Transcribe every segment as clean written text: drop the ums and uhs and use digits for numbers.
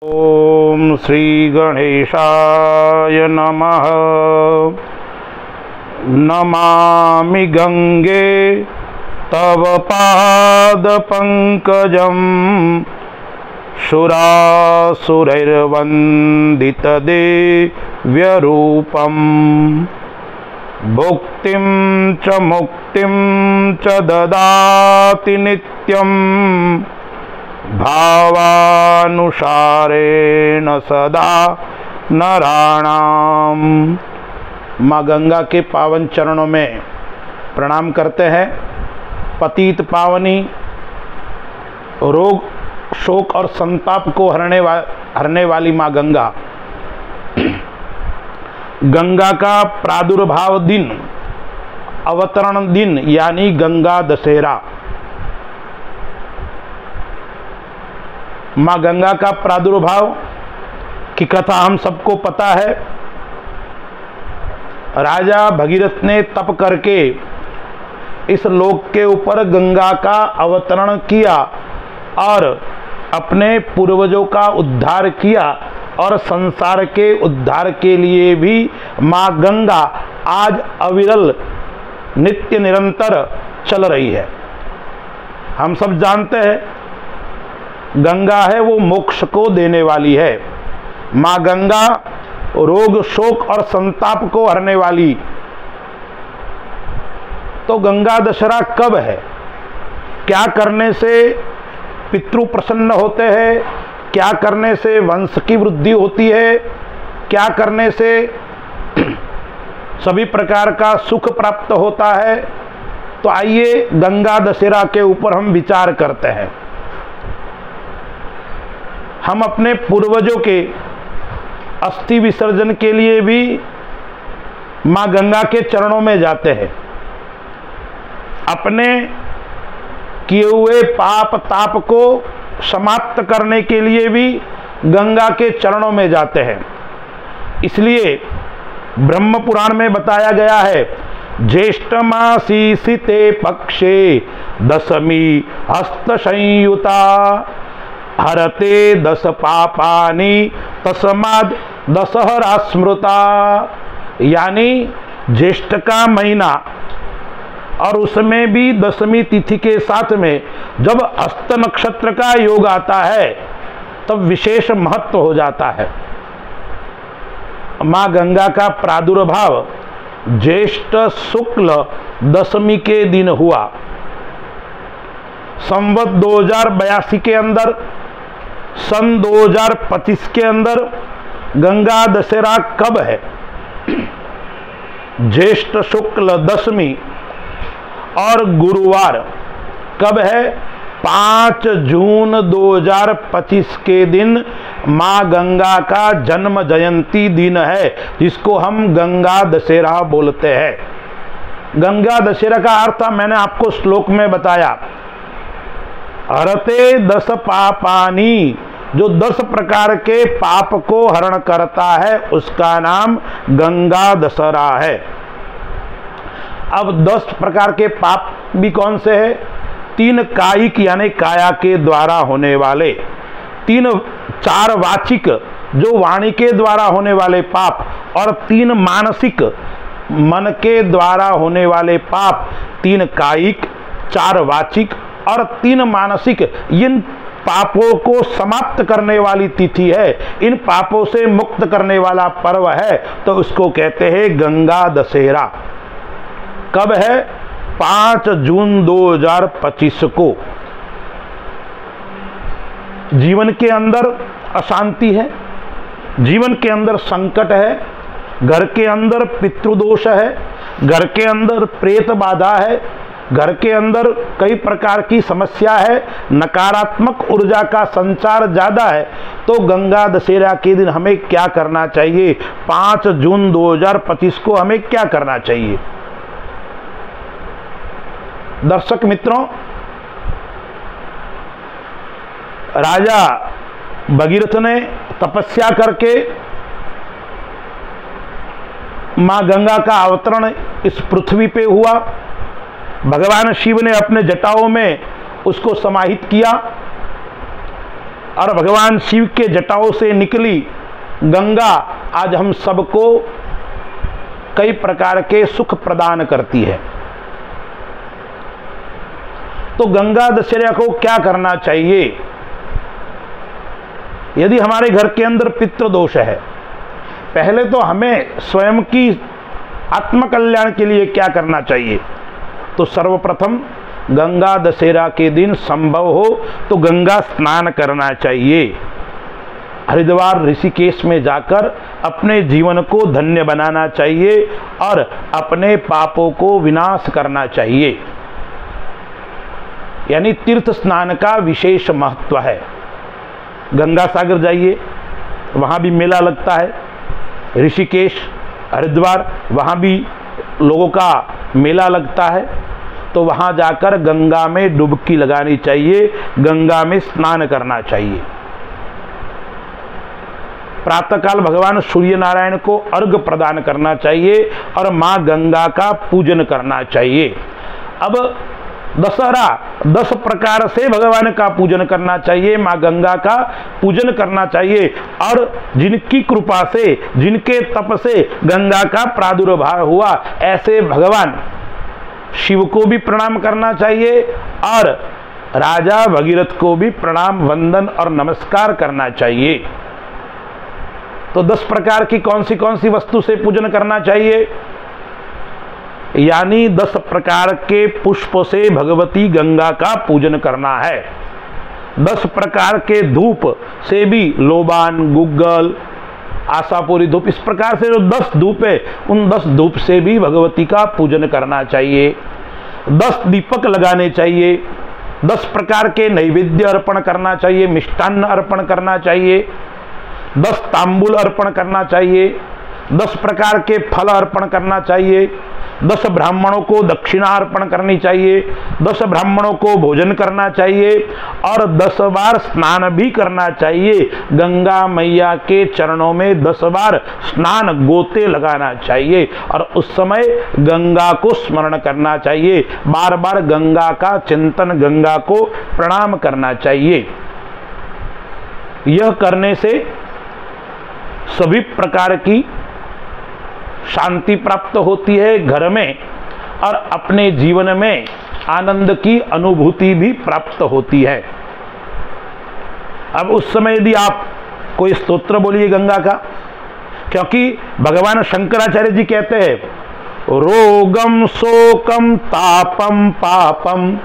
ओम श्री गणेशाय नमः। नमामि गंगे तव पाद पंकजं सुरासुरैर्वन्दित दिव्यरूपम् भुक्तिं च मुक्तिं च ददाति नित्यं भावानुसारेण सदा नराणाम। माँ गंगा के पावन चरणों में प्रणाम करते हैं। पतित पावनी, रोग शोक और संताप को हरने वाली माँ गंगा। गंगा का प्रादुर्भाव दिन, अवतरण दिन यानी गंगा दशहरा। माँ गंगा का प्रादुर्भाव की कथा हम सबको पता है। राजा भगीरथ ने तप करके इस लोक के ऊपर गंगा का अवतरण किया और अपने पूर्वजों का उद्धार किया, और संसार के उद्धार के लिए भी माँ गंगा आज अविरल नित्य निरंतर चल रही है। हम सब जानते हैं गंगा है वो मोक्ष को देने वाली है। माँ गंगा रोग शोक और संताप को हरने वाली। तो गंगा दशहरा कब है? क्या करने से पितृ प्रसन्न होते हैं? क्या करने से वंश की वृद्धि होती है? क्या करने से सभी प्रकार का सुख प्राप्त होता है? तो आइए गंगा दशहरा के ऊपर हम विचार करते हैं। हम अपने पूर्वजों के अस्थि विसर्जन के लिए भी माँ गंगा के चरणों में जाते हैं। अपने किए हुए पाप ताप को समाप्त करने के लिए भी गंगा के चरणों में जाते हैं। इसलिए ब्रह्म पुराण में बताया गया है, ज्येष्ठ मासी सिते पक्षे दशमी हस्त संयुता हरते दश पापानि तस्माद् दशहरा स्मृता। यानी ज्येष्ठ का महीना और उसमें भी दशमी तिथि के साथ में जब हस्त नक्षत्र का योग आता है तब विशेष महत्व हो जाता है। माँ गंगा का प्रादुर्भाव ज्येष्ठ शुक्ल दशमी के दिन हुआ। संवत 2082 के अंदर, सन 2025 के अंदर गंगा दशहरा कब है? ज्येष्ठ शुक्ल दशमी और गुरुवार कब है? 5 जून 2025 के दिन माँ गंगा का जन्म जयंती दिन है, जिसको हम गंगा दशहरा बोलते हैं। गंगा दशहरा का अर्थ मैंने आपको श्लोक में बताया। हरते दस पापानी, जो 10 प्रकार के पाप को हरण करता है उसका नाम गंगा दशहरा है। अब 10 प्रकार के पाप भी कौन से हैं? 3 कायिक यानी काया के द्वारा होने वाले, 4 वाचिक जो वाणी के द्वारा होने वाले पाप, और 3 मानसिक मन के द्वारा होने वाले पाप। 3 कायिक, 4 वाचिक और 3 मानसिक, इन पापों को समाप्त करने वाली तिथि है, इन पापों से मुक्त करने वाला पर्व है, तो उसको कहते हैं गंगा दशहरा। कब है? 5 जून 2025 को। जीवन के अंदर अशांति है, जीवन के अंदर संकट है, घर के अंदर पितृदोष है, घर के अंदर प्रेत बाधा है, घर के अंदर कई प्रकार की समस्या है, नकारात्मक ऊर्जा का संचार ज़्यादा है। तो गंगा दशहरा के दिन हमें क्या करना चाहिए? 5 जून 2025 को हमें क्या करना चाहिए? दर्शक मित्रों, राजा भगीरथ ने तपस्या करके माँ गंगा का अवतरण इस पृथ्वी पे हुआ। भगवान शिव ने अपने जटाओं में उसको समाहित किया और भगवान शिव के जटाओं से निकली गंगा आज हम सबको कई प्रकार के सुख प्रदान करती है। तो गंगा दशहरा को क्या करना चाहिए? यदि हमारे घर के अंदर पितृदोष है, पहले तो हमें स्वयं की आत्मकल्याण के लिए क्या करना चाहिए? तो सर्वप्रथम गंगा दशहरा के दिन संभव हो तो गंगा स्नान करना चाहिए। हरिद्वार ऋषिकेश में जाकर अपने जीवन को धन्य बनाना चाहिए और अपने पापों को विनाश करना चाहिए। यानी तीर्थ स्नान का विशेष महत्व है। गंगा सागर जाइए, वहाँ भी मेला लगता है। ऋषिकेश, हरिद्वार, वहाँ भी लोगों का मेला लगता है। तो वहाँ जाकर गंगा में डुबकी लगानी चाहिए, गंगा में स्नान करना चाहिए। प्रातःकाल भगवान सूर्य नारायण को अर्घ्य प्रदान करना चाहिए और माँ गंगा का पूजन करना चाहिए। अब दशहरा 10 प्रकार से भगवान का पूजन करना चाहिए, माँ गंगा का पूजन करना चाहिए और जिनकी कृपा से, जिनके तप से गंगा का प्रादुर्भाव हुआ, ऐसे भगवान शिव को भी प्रणाम करना चाहिए और राजा भगीरथ को भी प्रणाम, वंदन और नमस्कार करना चाहिए। तो 10 प्रकार की कौन सी वस्तु से पूजन करना चाहिए? यानी 10 प्रकार के पुष्प से भगवती गंगा का पूजन करना है। 10 प्रकार के धूप से भी, लोबान, गुग्गल, आशापुरी धूप, इस प्रकार से जो 10 धूप है, उन 10 धूप से भी भगवती का पूजन करना चाहिए। 10 दीपक लगाने चाहिए। 10 प्रकार के नैवेद्य अर्पण करना चाहिए, मिष्टान्न अर्पण करना चाहिए। 10 तांबूल अर्पण करना चाहिए। 10 प्रकार के फल अर्पण करना चाहिए। 10 ब्राह्मणों को दक्षिणा अर्पण करनी चाहिए। 10 ब्राह्मणों को भोजन करना चाहिए और 10 बार स्नान भी करना चाहिए। गंगा मैया के चरणों में 10 बार स्नान गोते लगाना चाहिए और उस समय गंगा को स्मरण करना चाहिए। बार बार गंगा का चिंतन, गंगा को प्रणाम करना चाहिए। यह करने से सभी प्रकार की शांति प्राप्त होती है घर में और अपने जीवन में आनंद की अनुभूति भी प्राप्त होती है। अब उस समय यदि आप कोई स्तोत्र बोलिए गंगा का, क्योंकि भगवान शंकराचार्य जी कहते हैं, रोगम शोकम तापम पापम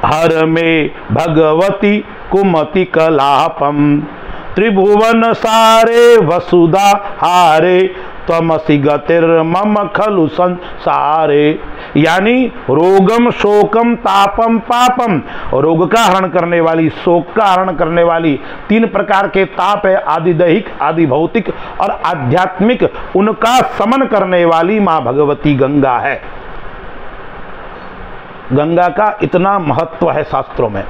हर में भगवती कुमति कलापम त्रिभुवन सारे वसुधा हारे त्वमसि गतिर्मम खलु संसारे। यानी रोगम शोकम तापम पापम, रोग का हरण करने वाली, शोक का हरण करने वाली 3 प्रकार के ताप है, आदि दैहिक, आदि भौतिक और आध्यात्मिक, उनका समन करने वाली मां भगवती गंगा है। गंगा का इतना महत्व है शास्त्रों में।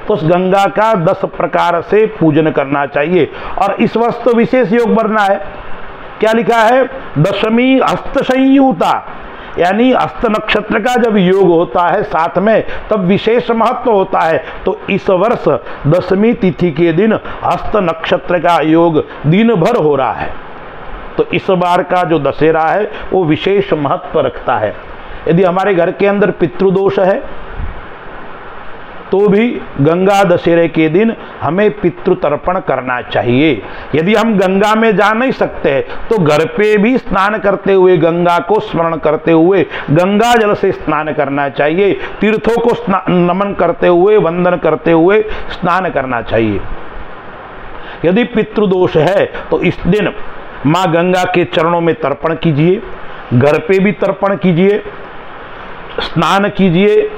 तो उस गंगा का 10 प्रकार से पूजन करना चाहिए और इस वर्ष तो विशेष योग बरना है। क्या लिखा है? दशमी हस्त संयुता, यानी हस्त नक्षत्र का जब योग होता है साथ में, तब विशेष महत्व होता है। तो इस वर्ष 10वीं तिथि के दिन हस्त नक्षत्र का योग दिन भर हो रहा है। तो इस बार का जो दशहरा है वो विशेष महत्व रखता है। यदि हमारे घर के अंदर पितृदोष है तो भी गंगा दशहरे के दिन हमें पितृ तर्पण करना चाहिए। यदि हम गंगा में जा नहीं सकते तो घर पे भी स्नान करते हुए, गंगा को स्मरण करते हुए, गंगा जल से स्नान करना चाहिए। तीर्थों को नमन करते हुए, वंदन करते हुए स्नान करना चाहिए। यदि पितृदोष है तो इस दिन माँ गंगा के चरणों में तर्पण कीजिए, घर पे भी तर्पण कीजिए, स्नान कीजिए,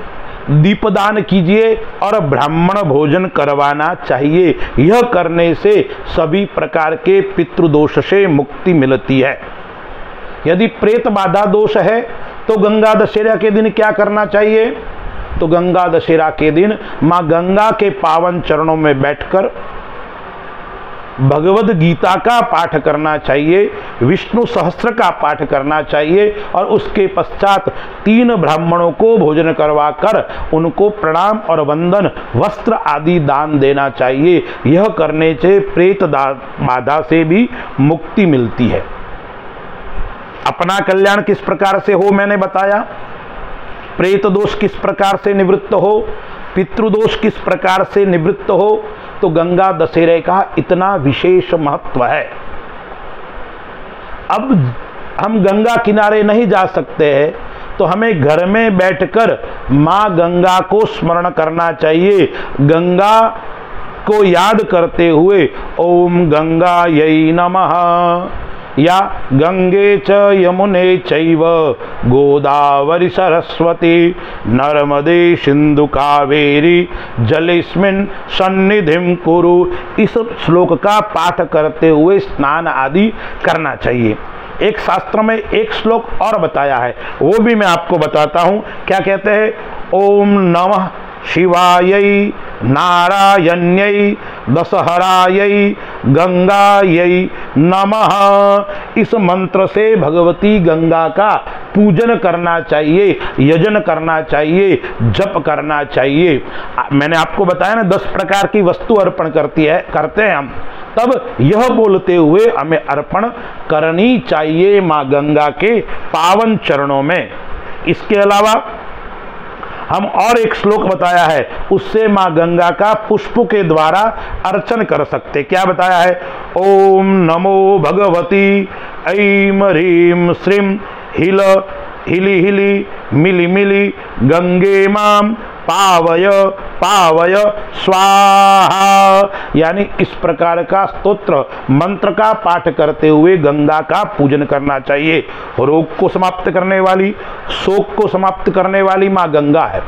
दीपदान कीजिए और ब्राह्मण भोजन करवाना चाहिए। यह करने से सभी प्रकार के पितृदोष से मुक्ति मिलती है। यदि प्रेत बाधा दोष है तो गंगा दशहरा के दिन क्या करना चाहिए? तो गंगा दशहरा के दिन मां गंगा के पावन चरणों में बैठकर भगवद गीता का पाठ करना चाहिए। विष्णु सहस्त्र का पाठ करना चाहिए और उसके पश्चात 3 ब्राह्मणों को भोजन करवाकर उनको प्रणाम और वंदन वस्त्र आदि दान देना चाहिए। यह करने से प्रेत बाधा से भी मुक्ति मिलती है। अपना कल्याण किस प्रकार से हो मैंने बताया, प्रेत दोष किस प्रकार से निवृत्त हो, पितृदोष किस प्रकार से निवृत्त हो, तो गंगा दशहरे का इतना विशेष महत्व है। अब हम गंगा किनारे नहीं जा सकते हैं तो हमें घर में बैठकर माँ गंगा को स्मरण करना चाहिए। गंगा को याद करते हुए ओम गंगायै नमः या गंगे च यमुने चैव गोदावरी सरस्वती नर्मदे सिंधु कावेरी जलेस्मिन् सन्निधिं कुरु, इस श्लोक का पाठ करते हुए स्नान आदि करना चाहिए। एक शास्त्र में एक श्लोक और बताया है, वो भी मैं आपको बताता हूँ। क्या कहते हैं, ओम नमः शिवायै नारायण्यै दशहरायै गंगायै नमः। इस मंत्र से भगवती गंगा का पूजन करना चाहिए, यजन करना चाहिए, जप करना चाहिए। मैंने आपको बताया ना 10 प्रकार की वस्तु अर्पण करते हैं हम, तब यह बोलते हुए हमें अर्पण करनी चाहिए माँ गंगा के पावन चरणों में। इसके अलावा हम और एक श्लोक बताया है, उससे माँ गंगा का पुष्प के द्वारा अर्चन कर सकते। क्या बताया है, ओम नमो भगवती ऐं ह्रीं श्रीं हिल हिली हिली मिली मिली गंगे माम पावय पावय स्वाहा। यानी इस प्रकार का स्तोत्र मंत्र का पाठ करते हुए गंगा का पूजन करना चाहिए। रोग को समाप्त करने वाली, शोक को समाप्त करने वाली माँ गंगा है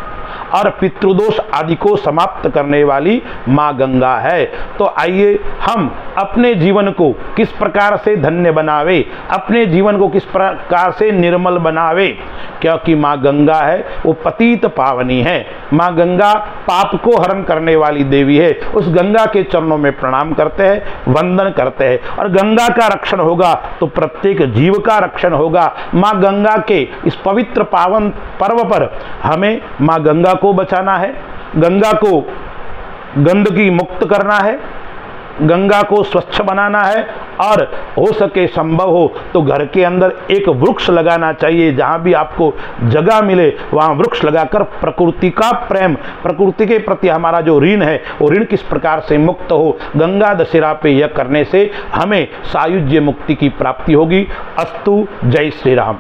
और पितृदोष आदि को समाप्त करने वाली माँ गंगा है। तो आइए हम अपने जीवन को किस प्रकार से धन्य बनावे, अपने जीवन को किस प्रकार से निर्मल बनावे, क्योंकि माँ गंगा है वो पतित पावनी है। माँ गंगा पाप को हरण करने वाली देवी है। उस गंगा के चरणों में प्रणाम करते हैं, वंदन करते हैं, और गंगा का रक्षण होगा तो प्रत्येक जीव का रक्षण होगा। माँ गंगा के इस पवित्र पावन पर्व पर हमें माँ गंगा को बचाना है, गंगा को गंदगी मुक्त करना है, गंगा को स्वच्छ बनाना है, और हो सके संभव हो तो घर के अंदर एक वृक्ष लगाना चाहिए। जहाँ भी आपको जगह मिले वहाँ वृक्ष लगाकर प्रकृति का प्रेम, प्रकृति के प्रति हमारा जो ऋण है वो ऋण किस प्रकार से मुक्त हो, गंगा दशहरा पे यह करने से हमें सायुज्य मुक्ति की प्राप्ति होगी। अस्तु, जय श्री राम।